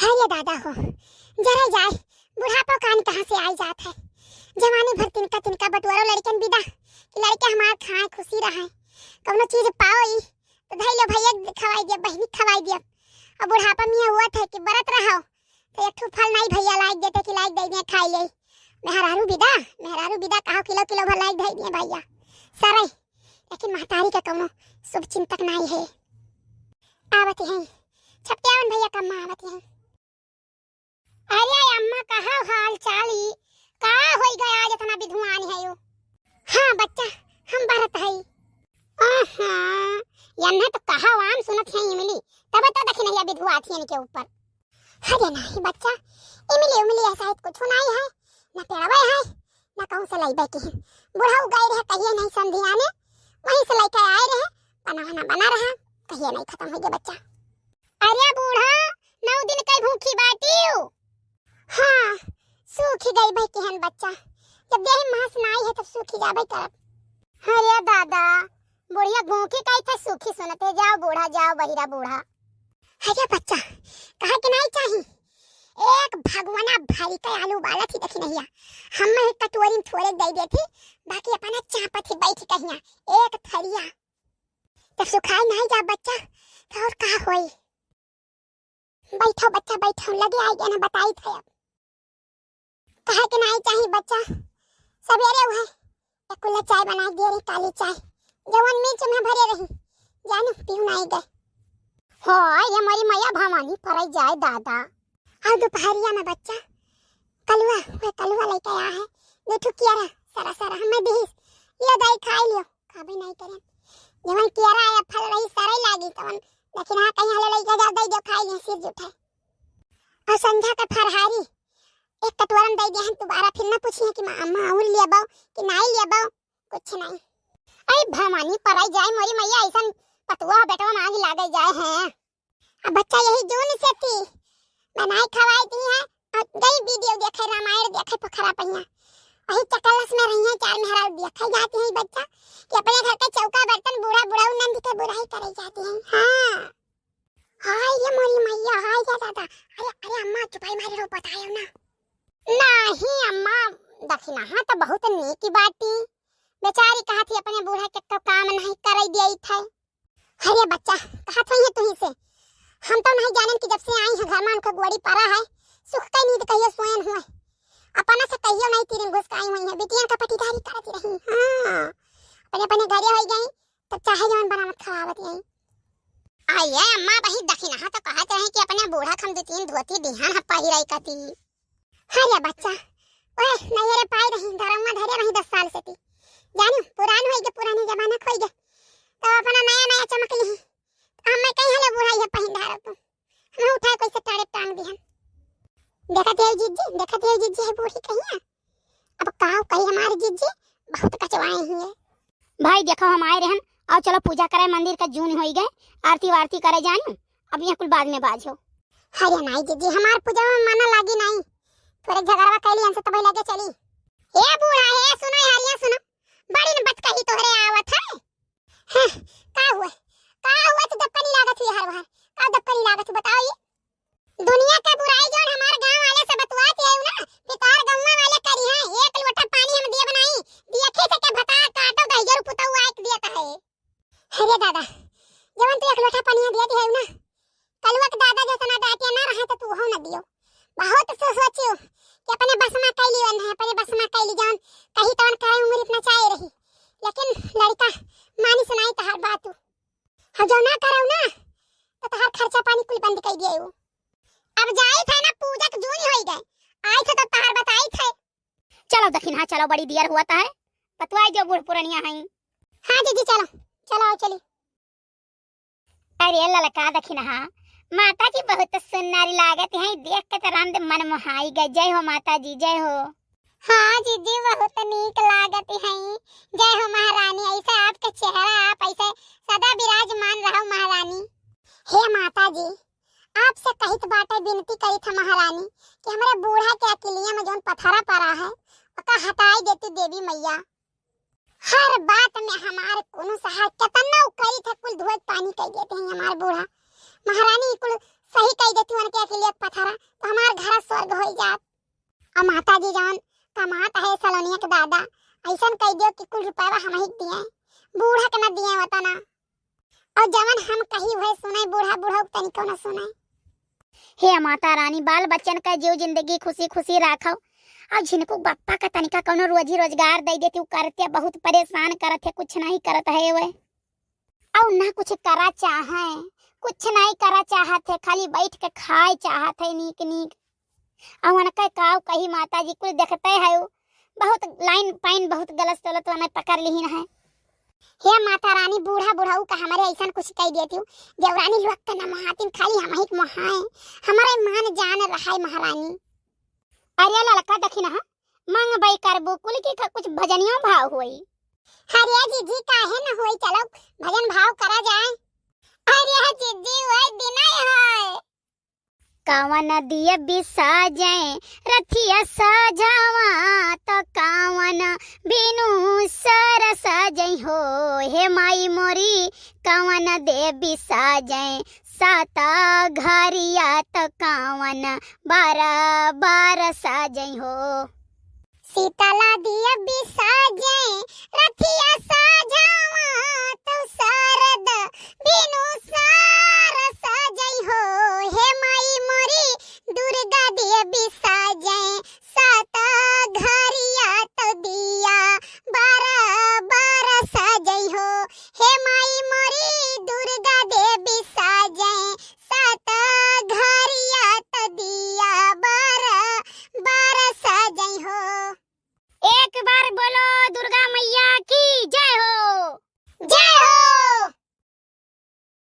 ये दादा हो जरा जाए बुढ़ापा कान कहाँ से आई जात है। जवानी भर तिनका तिनका बटुआरो लड़कन बिदा कि लड़के हमार खाए खुशी रहे कौनो चीज पाओ तो धई लो भैया खवाई दिया बहनी खवाई दिया। अब बुढ़ापा में हुआ था कि बरत रहो तो एक ठो फल नहीं भैया लाइक देते कि लाइक दे दिए खाई ले। मेहरारू बिदा कहो किलो किलो भर लाइक दे दिए भैया सारे। लेकिन महतारी का कौनो शुभ चिंतक नहीं है। आवती है छपटियावन भैया कम्मा आवती है। अरे अम्मा कहा हाल चाली का होई गया आज इतना विधुआनी है यो। हाँ बच्चा हम बरत है। यन्ना तो कहा वाम सुनत है इमली तब तो देखी नहीं विधुआ थी इनके ऊपर। अरे नहीं बच्चा इमली ऐसा कुछ नहीं है न पेड़वा है न कहूं से लाई बैठी है। बुढ़ाऊ गए रहे कहिए नहीं संधिया ने वहीं से लेकर आए रहे बना रहा कहिए नहीं खत्म हो गया बच्चा। अरे बूढ़ा 9 दिन कई भूखी बाटी। हाँ सूखी गई भाई केहन बच्चा जब देह मांस नाई है तब सूखी जाबे करब। अरे दादा बुढ़िया भूखी कई थे सूखी सुनते जाओ बूढ़ा जाओ बहिरा बूढ़ा। अरे बच्चा कहा कि नहीं चाहिए एक भगवाना भारी का आलू बाला थी देखी नहीं हम एक कटोरी में थोड़े दे देती बाकी अपना चापा थी बैठ कहिया एक थरिया तब सुखाई नहीं जा बच्चा तो और कहा होई। बैठो बच्चा बैठो लगे आई गया ना बताई थे अब कहा कि नहीं चाहिए बच्चा सवेरे हुआ एक कुल्ला चाय बना दे रही काली चाय जवन मिर्च में भरे रही जानू पीऊ नहीं गए हो ये हमारी मैया भवानी पर जाए दादा। और दोपहरिया में बच्चा कलुआ लेके आया है दो ठुकिया सारा हमें भी ये दही खाई लियो खाबे नहीं करे जवन कियारा आया फल रही सारे लागी तवन लेकिन हां कहीं हले लेके जा दई दो खाई ले सिर जुठे। और संध्या का फरहारी एक कटोरन दे दिया दोबारा फिर ना पूछिए कि अम्मा और ले बाओ कि नहीं ले बाओ कुछ नहीं। अरे भवानी पराई जाए मोरी मैया ऐसा पतुआ बेटवा मांग लागे जाए हैं। अब बच्चा यही जून से थी बनाई खवाई दी है और गई वीडियो देखे रामायण देखे पोखरा पहिया वही चकलस में रही है चार मेहरा देखे जाती है बच्चा कि अपने घर का चौका बर्तन बूढ़ा नंद के बुराई करे जाती है। हां हाय ये मोरी मैया हाय या दादा अरे अम्मा चुपाई मारे रो बतायो ना। नहीं अम्मा दखिना हां तो बहुत नीक बात थी बेचारी कहा थी अपने बूढ़ा के काम नहीं करई देई थे। अरे बच्चा कहा था ये तुही से हम तो नहीं जाने कि जब से आई है घर में उनका गोड़ी पड़ा है सुख का नींद कहियो सोयन हुए अपना से कहियो नहीं तीन घुस आई हुई है बिटिया का पटीदारी करती रही। हां अपने घरे हो गई तब चाहे जवन बनावत खवावत यही आइए अम्मा बही दखिना हां तो कहत रहे कि अपने बूढ़ा खम दो तीन धोती दिहान हप्पा ही रही कती। अरे बच्चा ओए नहीं रे पाई रही धरम में धरे रही 10 साल से थी जानू पुरान होई के पुरानी जमाना खोई गए तो अपना नया चमक ली हम कहीं हले बुढ़ाई है पहिन धारो तो हम उठा कैसे टाड़े टांग दिहन देखत है जीजी है बूढ़ी कहीं अब काव कहीं हमारी जीजी बहुत कचवाए ही है। भाई देखो हम आए रहन और चलो पूजा करे मंदिर का जून होई गए आरती वारती करे जानू अब ये कुल बाद में बाजो। अरे नहीं जीजी हमार पूजा में मना लागी नहीं थोड़े झगड़वा कैली हमसे तब लगे चली। ए बूढ़ा है सुनो हरिया सुनो बड़ी न बचका ही तोहरे आवत है का हुआ तो दक्कनी लागत हुई हर बार का दक्कनी लागत बताओ ये दुनिया का बुराई जोन हमार गांव वाले से बतवाते है ना पितार गांव वाले करी है एक लोटा पानी हम दिए बनाई दिए खेत के भता काटो गइजर पुतौ आक दिया है। अरे दादा जवन तू एक लोटा पानी दिए है ना कलवा के दादा जैसा ना डाटिया ना रहा तो तू हो ना दियो बहुत सोचियो कि अपने बस में कैली वन है अपने बस में कैली जान कहीं तवन करे उम्र इतना चाहे रही लेकिन लड़का मानी सुनाई तहार बात हम जो ना करो ना तो तहार खर्चा पानी कुल बंद कर दिए अब जाई थे ना पूजक जून होई गए आई थे तो तहार बताई थे। चलो दखिना चलो बड़ी देर हुआ है पतवाई जो बूढ़ पुरानिया है। हां दीदी चलो आओ चली। अरे ललका दखिना माता जी बहुत सुंदरी लागत है देख के तो राम मन मोहाई गए। जय हो माता जी जय हो। हाँ जीजी बहुत नीक लागत है जय हो महारानी ऐसा आपका चेहरा आप ऐसे सदा विराजमान रहो महारानी। हे माता जी आपसे कहित बाटे विनती करी था महारानी कि हमारे बूढ़ा के अकेलिया में जोन पथरा पड़ा है ओका हटाई देती देवी मैया। हर बात में हमारे कोनो सहाय कितना करी था कुल धोत पानी कह देते हैं हमारे बूढ़ा महारानी कुल सही कह देती उनके अकेलिया पथरा नहीं जात। और माता जी जौन कमात है सलोनिया के दादा ऐसन कह दियो कि कुल रुपया हम ही दिए, बूढ़ा के न दिए वतना। और जवन हम कही हुए सुने बूढ़ा बूढ़ा तनिको न सुने। हे माता रानी बाल बच्चन का जीव जिंदगी खुशी खुशी राखो। अब जिनको बप्पा का तनिका कोनो रोजी रोजगार दे देती उ करते बहुत परेशान करत है, कुछ नहीं करत है वे। और ना कुछ करा चाहे, कुछ नहीं करा चाहत है, खाली बैठ के खाए चाहत है नीक नीक। और उनका काव कही माता जी कुछ देखते है बहुत लाइन पाइन बहुत गलत चलत वाला पकड़ ली है। हे माता रानी बूढ़ा बूढ़ाऊ का हमारे ऐसा कुछ कह देती हूँ देवरानी लोग का न महातिन खाली हम ही महाए हमारे मान जान रहा महारानी। अरे लड़का देखी ना मांग बाई करबो कुल की कुछ भजनियों भाव हुई। अरे जीजी काहे न होई चलो भजन भाव करा जाए। अरे जीजी होई दिना है कावन दिए बिसा जाए रथिया सजावा तो कावन बिनु सर सजई हो। हे माई मोरी कावन दे बिसा जाए साता घरिया तो कावन बारह बारह सजई हो। सीतला दिया बिसा जाए रथिया सजावा तो सरद बिनु सर